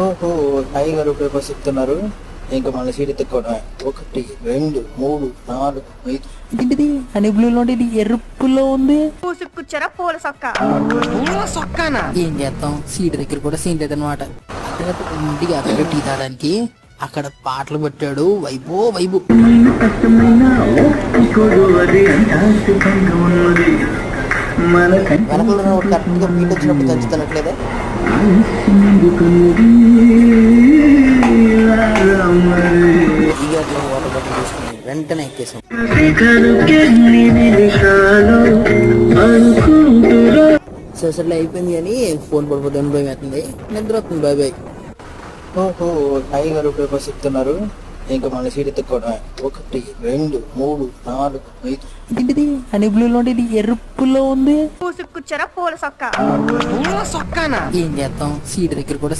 ఓహో, tiger papers ఇస్తున్నారు. ఇంకా మన సీట్ ఎత్తుకోవడమే. 1 2 3 4 5. ఏంటిది అని బ్లూలో ఎరుపులో ఉంది. పూసుకుచ్చారా పూల సొక్క. ఏం చేస్తాం, సీట్ దగ్గర కూడా సీన్ లేదనమాట. ఇంటికి అక్కడ టీ తాగడానికి అక్కడ పాటలు పెట్టాడు. వైబో వైబు. వెనకలో కరెక్ట్ గా బీట్ వచ్చినప్పుడు దంచుతున్నట్లేదా? వాటర్ బాటిల్ తీసుకుని వెంటనే ఎక్కేసాం. సరే అయిపోయింది కానీ ఫోన్ పడిపోతుంది, భయం అవుతుంది, నిద్ర వస్తుంది. Bye bye. ఓహో, టైగర్ పేపర్స్ ఇస్తున్నారు. ఇంకా మన సీట్ ఎత్తుకోవడమే. 1 2 3 4 5. ఏంటిది అని బ్లూలో ఎరుపులో ఉంది. పూసుకుచ్చారా పూల సొక్క. ఏం చేస్తాం, సీట్ దగ్గర కూడా